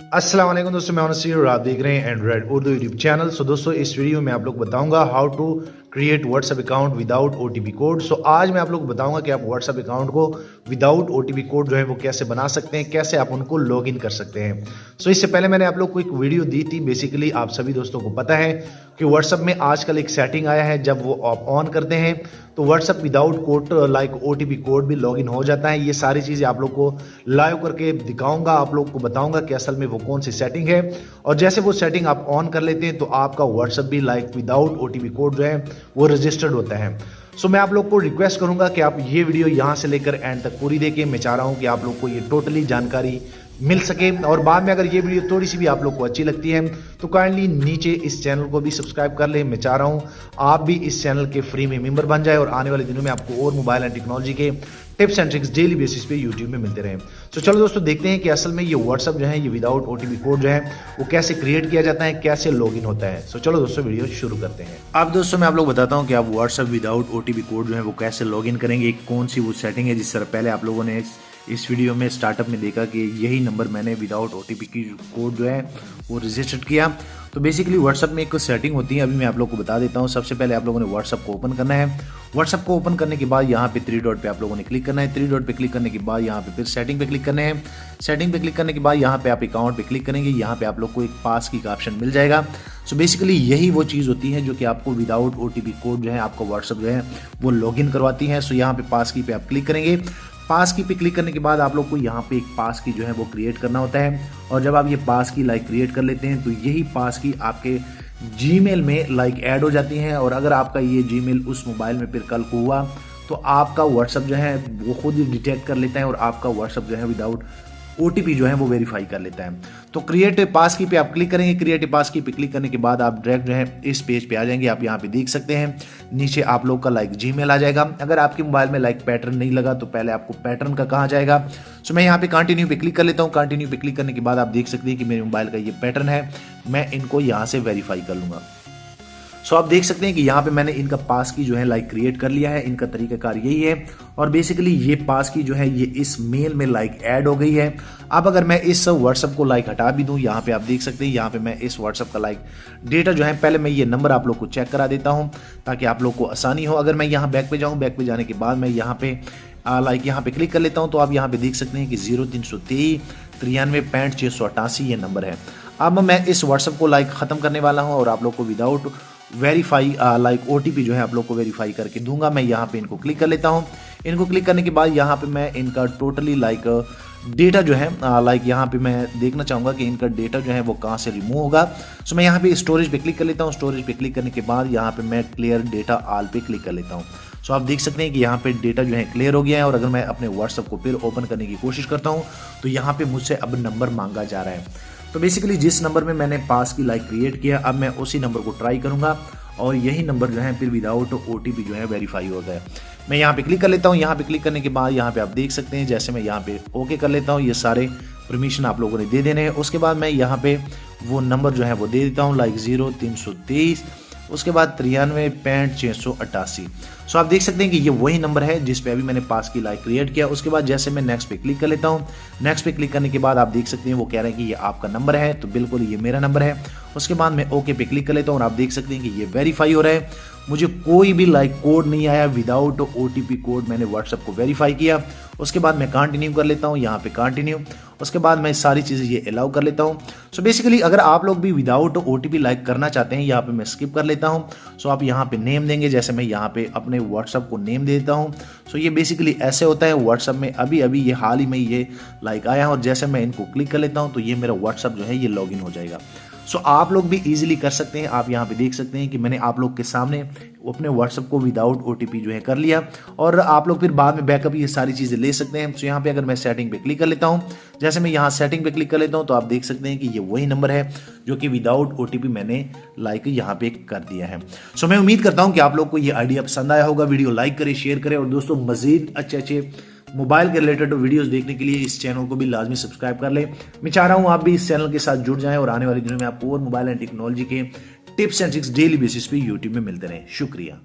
अस्सलाम वालेकुम दोस्तों, मैं नसीर और आप देख रहे हैं एंड्रॉइड उर्दू यूट्यूब चैनल। दोस्तों, इस वीडियो में आप लोग बताऊंगा how to create WhatsApp account without OTP code. आज मैं आप लोग को बताऊंगा कि आप व्हाट्सएप अकाउंट को विदाउट ओटीपी कोड जो है वो कैसे बना सकते हैं, कैसे आप उनको लॉगिन कर सकते हैं। इससे पहले मैंने आप लोग को एक वीडियो दी थी। बेसिकली आप सभी दोस्तों को पता है कि व्हाट्सएप में आजकल एक सेटिंग आया है, जब वो आप ऑन करते हैं तो WhatsApp without code like OTP code भी लॉगिन हो जाता है। ये सारी चीज़ें आप लोग को लाइव करके दिखाऊंगा, आप लोग को बताऊंगा कि असल में वो कौन सी सेटिंग है। और जैसे वो सेटिंग आप ऑन कर लेते हैं तो आपका व्हाट्सएप भी लाइक विदाउट ओटीपी कोड जो है वो रजिस्टर्ड होता है। मैं आप लोग को रिक्वेस्ट करूंगा कि आप ये वीडियो यहाँ से लेकर एंड तक पूरी देखें। मैं चाह रहा हूँ कि आप लोग को ये टोटली जानकारी मिल सके। और बाद में अगर ये वीडियो थोड़ी सी भी आप लोग को अच्छी लगती है तो काइंडली नीचे इस चैनल को भी सब्सक्राइब कर ले। मैं चाह रहा हूँ आप भी इस चैनल के फ्री में मेंबर बन जाए और आने वाले दिनों में आपको और मोबाइल एंड टेक्नोलॉजी के tips and tricks daily basis पे यूट्यूब में मिलते रहें। चलो दोस्तों, देखते हैं कि असल में ये व्हाट्सएप जो है ये विदाउट ओटीपी कोड जो है वो कैसे क्रिएट किया जाता है, कैसे लॉगिन होता है। चलो दोस्तों, वीडियो शुरू करते हैं। अब दोस्तों, मैं आप लोग बताता हूँ कि आप व्हाट्सएप विदाउट ओटीपी कोड जो है वो कैसे लॉगिन करेंगे, कौन सी वो सेटिंग है जिस तरह पहले आप लोगों ने इस वीडियो में स्टार्टअप में देखा कि यही नंबर मैंने विदाउट ओटीपी की कोड जो है वो रजिस्टर्ड किया। तो बेसिकली व्हाट्सएप में एक सेटिंग होती है, अभी मैं आप लोगों को बता देता हूँ। सबसे पहले आप लोगों ने व्हाट्सएप को ओपन करना है। व्हाट्सएप को ओपन करने के बाद यहाँ पे 3 डॉट पे आप लोगों ने क्लिक करना है। 3 डॉट पे क्लिक करने के बाद यहाँ पे फिर सेटिंग पे क्लिक करना है। सेटिंग पे क्लिक करने के बाद यहाँ पे आप अकाउंट पे क्लिक करेंगे। यहाँ पे आप लोग को एक पास की का ऑप्शन मिल जाएगा। बेसिकली यही वो चीज़ होती है जो कि आपको विदाउट ओटीपी कोड जो है आपको व्हाट्सएप जो है वो लॉगिन करवाती है। यहाँ पे पास की पे आप क्लिक करेंगे। पास की पे क्लिक करने के बाद आप लोग को यहाँ पे एक पास की जो है वो क्रिएट करना होता है। और जब आप ये पास की क्रिएट कर लेते हैं तो यही पास की आपके जीमेल में ऐड हो जाती हैं। और अगर आपका ये जीमेल उस मोबाइल में फिर कल को हुआ तो आपका व्हाट्सएप जो है वो खुद ही डिटेक्ट कर लेता है और आपका व्हाट्सएप जो है विदाउट ओटीपी जो है वो वेरीफाई कर लेता है। तो क्रिएट पास की पे आप क्लिक करेंगे। क्रिएट पास की पे क्लिक करने के बाद आप डायरेक्ट जो है इस पेज पे आ जाएंगे। आप यहाँ पे देख सकते हैं नीचे आप लोग का जीमेल आ जाएगा। अगर आपके मोबाइल में पैटर्न नहीं लगा तो पहले आपको पैटर्न का कहा जाएगा। मैं यहाँ पे कंटिन्यू पे क्लिक कर लेता हूँ। कंटिन्यू पे क्लिक करने के बाद आप देख सकते हैं कि मेरे मोबाइल का ये पैटर्न है। मैं इनको यहाँ से वेरीफाई कर लूंगा। आप देख सकते हैं कि यहाँ पे मैंने इनका पास की जो है क्रिएट कर लिया है। इनका तरीकाकार यही है और बेसिकली ये पास की जो है ये इस मेल में ऐड हो गई है। अब अगर मैं इस व्हाट्सएप को हटा भी दूं, यहाँ पे आप देख सकते हैं यहाँ पे मैं इस व्हाट्सएप का डेटा जो है, पहले मैं ये नंबर आप लोग को चेक करा देता हूँ ताकि आप लोग को आसानी हो। अगर मैं यहाँ बैक पे जाऊँ, बैक पे जाने के बाद मैं यहाँ पे यहाँ पे क्लिक कर लेता हूँ तो आप यहाँ पे देख सकते हैं कि 0323 93 65 688 ये नंबर है। अब मैं इस व्हाट्सएप को ख़त्म करने वाला हूँ और आप लोग को विदाउट वेरीफाई ओटीपी जो है आप लोग को वेरीफाई करके दूंगा। मैं यहाँ पे इनको क्लिक कर लेता हूँ। इनको क्लिक करने के बाद यहाँ पे मैं इनका टोटली डेटा जो है यहाँ पे मैं देखना चाहूँगा कि इनका डेटा जो है वो कहाँ से रिमूव होगा। मैं यहाँ पे स्टोरेज पे क्लिक कर लेता हूँ। स्टोरेज पे क्लिक करने के बाद यहाँ पे मैं क्लियर डेटा ऑल पे क्लिक कर लेता हूँ। आप देख सकते हैं कि यहाँ पे डेटा जो है क्लियर हो गया है। और अगर मैं अपने व्हाट्सएप को फिर ओपन करने की कोशिश करता हूँ तो यहाँ पे मुझसे अब नंबर मांगा जा रहा है। तो बेसिकली जिस नंबर में मैंने पास की क्रिएट किया, अब मैं उसी नंबर को ट्राई करूंगा और यही नंबर जो है फिर विदाउट ओटीपी जो है वेरीफाई हो गया। मैं यहाँ पे क्लिक कर लेता हूँ। यहाँ पे क्लिक करने के बाद यहाँ पे आप देख सकते हैं जैसे मैं यहाँ पे ओके कर लेता हूँ, ये सारे परमिशन आप लोगों ने दे देने हैं। उसके बाद मैं यहाँ पे वो नंबर जो है वो दे देता हूँ 0323, उसके बाद 93 65 688। आप देख सकते हैं कि ये वही नंबर है जिस पे अभी मैंने पास की क्रिएट किया। उसके बाद जैसे मैं नेक्स्ट पे क्लिक कर लेता हूँ, नेक्स्ट पे क्लिक करने के बाद आप देख सकते हैं वो कह रहे हैं कि ये आपका नंबर है, तो बिल्कुल ये मेरा नंबर है। उसके बाद मैं ओके पे क्लिक कर लेता हूँ और आप देख सकते हैं कि ये वेरीफाई हो रहा है। मुझे कोई भी कोड नहीं आया, विदाउट ओटीपी कोड मैंने व्हाट्सएप को वेरीफाई किया। उसके बाद मैं कंटिन्यू कर लेता हूँ, यहाँ पे कंटिन्यू। उसके बाद मैं सारी चीज़ें ये अलाउ कर लेता हूँ। बेसिकली अगर आप लोग भी विदाउट ओटीपी करना चाहते हैं, यहाँ पे मैं स्किप कर लेता हूँ। आप यहाँ पे नेम देंगे, जैसे मैं यहाँ पे अपने व्हाट्सएप को नेम दे देता हूँ। ये बेसिकली ऐसे होता है व्हाट्सएप में। अभी ये हाल ही में ये आया है और जैसे मैं इनको क्लिक कर लेता हूँ तो ये मेरा व्हाट्सएप जो है ये लॉगिन हो जाएगा। आप लोग भी इजीली कर सकते हैं। आप यहाँ पे देख सकते हैं कि मैंने आप लोग के सामने अपने व्हाट्सएप को विदाउट ओटीपी जो है कर लिया और आप लोग फिर बाद में बैकअप ये सारी चीज़ें ले सकते हैं। यहाँ पे अगर मैं सेटिंग पे क्लिक कर लेता हूँ, जैसे मैं यहाँ सेटिंग पे क्लिक कर लेता हूँ तो आप देख सकते हैं कि ये वही नंबर है जो कि विदाउट ओटीपी मैंने यहाँ पे कर दिया है। मैं उम्मीद करता हूँ कि आप लोग को ये आइडिया पसंद आया होगा। वीडियो लाइक करें, शेयर करें और दोस्तों मजीद अच्छे मोबाइल के रिलेटेड वीडियोस देखने के लिए इस चैनल को भी लाजमी सब्सक्राइब कर लें। मैं चाह रहा हूं आप भी इस चैनल के साथ जुड़ जाएं और आने वाले दिनों में आपको और मोबाइल एंड टेक्नोलॉजी के tips and tricks daily basis पे यूट्यूब में मिलते रहें। शुक्रिया।